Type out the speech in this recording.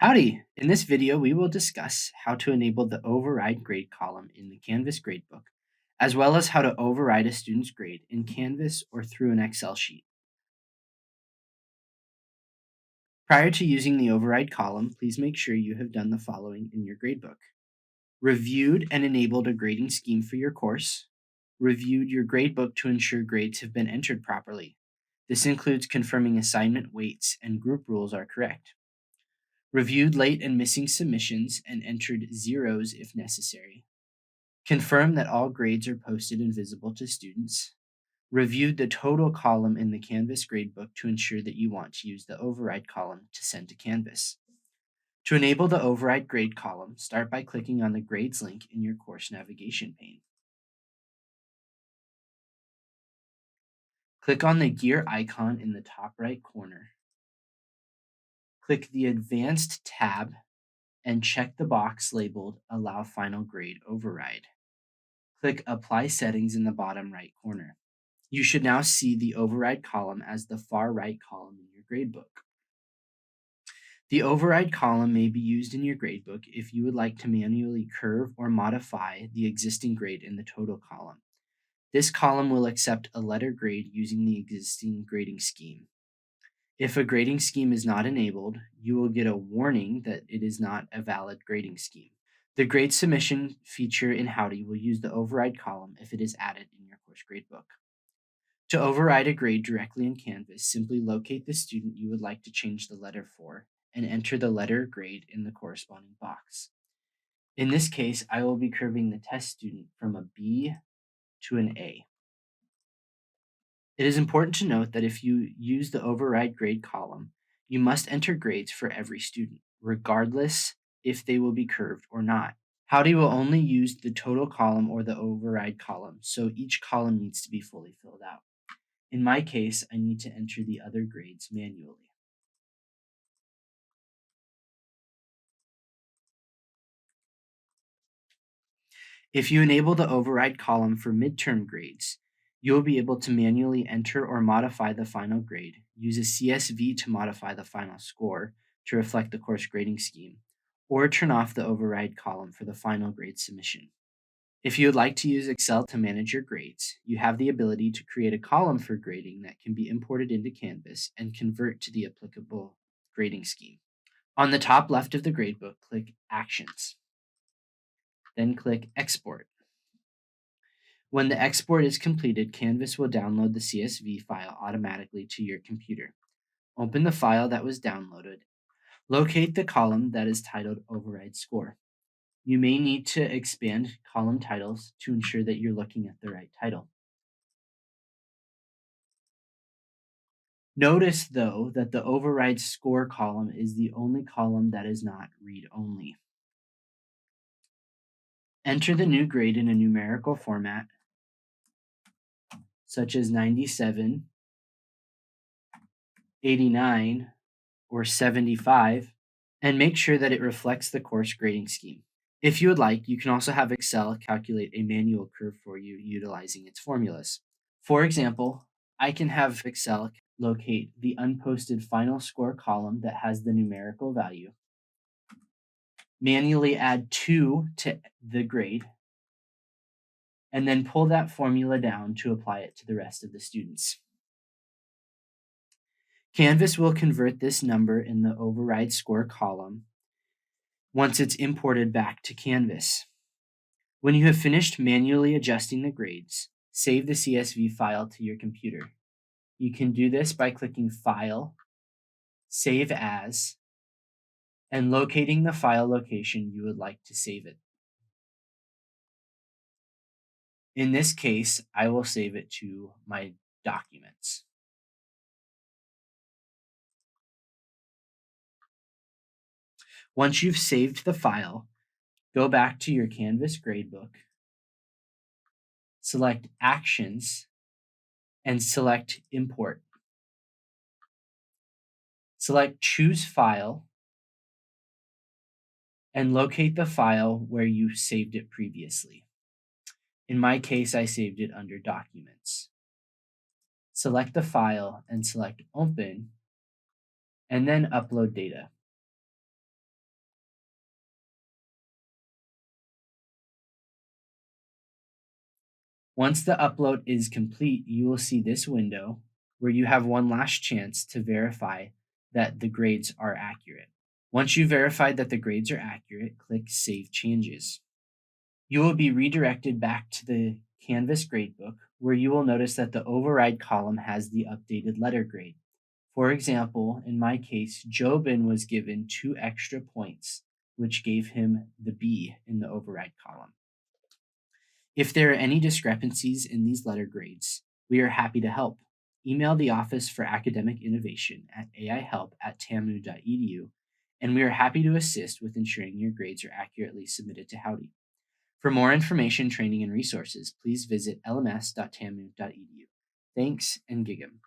Howdy! In this video, we will discuss how to enable the override grade column in the Canvas Gradebook, as well as how to override a student's grade in Canvas or through an Excel sheet. Prior to using the override column, please make sure you have done the following in your gradebook. Reviewed and enabled a grading scheme for your course. Reviewed your gradebook to ensure grades have been entered properly. This includes confirming assignment weights and group rules are correct. Reviewed late and missing submissions and entered zeros if necessary. Confirm that all grades are posted and visible to students. Reviewed the total column in the Canvas gradebook to ensure that you want to use the override column to send to Canvas. To enable the override grade column, start by clicking on the Grades link in your course navigation pane. Click on the gear icon in the top right corner. Click the Advanced tab and check the box labeled Allow Final Grade Override. Click Apply Settings in the bottom right corner. You should now see the override column as the far right column in your gradebook. The override column may be used in your gradebook if you would like to manually curve or modify the existing grade in the total column. This column will accept a letter grade using the existing grading scheme. If a grading scheme is not enabled, you will get a warning that it is not a valid grading scheme. The grade submission feature in Howdy will use the override column if it is added in your course gradebook. To override a grade directly in Canvas, simply locate the student you would like to change the letter for and enter the letter grade in the corresponding box. In this case, I will be curving the test student from a B to an A. It is important to note that if you use the override grade column, you must enter grades for every student, regardless if they will be curved or not. Howdy will only use the total column or the override column, so each column needs to be fully filled out. In my case, I need to enter the other grades manually. If you enable the override column for midterm grades, you will be able to manually enter or modify the final grade, use a CSV to modify the final score to reflect the course grading scheme, or turn off the override column for the final grade submission. If you would like to use Excel to manage your grades, you have the ability to create a column for grading that can be imported into Canvas and convert to the applicable grading scheme. On the top left of the gradebook, click Actions. Then click Export. When the export is completed, Canvas will download the CSV file automatically to your computer. Open the file that was downloaded. Locate the column that is titled Override Score. You may need to expand column titles to ensure that you're looking at the right title. Notice, though, that the Override Score column is the only column that is not read-only. Enter the new grade in a numerical format, such as 97, 89, or 75, and make sure that it reflects the course grading scheme. If you would like, you can also have Excel calculate a manual curve for you utilizing its formulas. For example, I can have Excel locate the unposted final score column that has the numerical value, manually add 2 to the grade, and then pull that formula down to apply it to the rest of the students. Canvas will convert this number in the override score column once it's imported back to Canvas. When you have finished manually adjusting the grades, save the CSV file to your computer. You can do this by clicking File, Save As, and locating the file location you would like to save it. In this case, I will save it to my documents. Once you've saved the file, go back to your Canvas gradebook, select Actions, and select Import. Select Choose File, and locate the file where you saved it previously. In my case, I saved it under Documents. Select the file and select Open, and then Upload Data. Once the upload is complete, you will see this window where you have one last chance to verify that the grades are accurate. Once you've verified that the grades are accurate, click Save Changes. You will be redirected back to the Canvas Gradebook, where you will notice that the override column has the updated letter grade. For example, in my case, Jobin was given 2 extra points, which gave him the B in the override column. If there are any discrepancies in these letter grades, we are happy to help. Email the Office for Academic Innovation at aihelp@tamu.edu, and we are happy to assist with ensuring your grades are accurately submitted to Howdy. For more information, training, and resources, please visit lms.tamu.edu. Thanks, and Gig'em.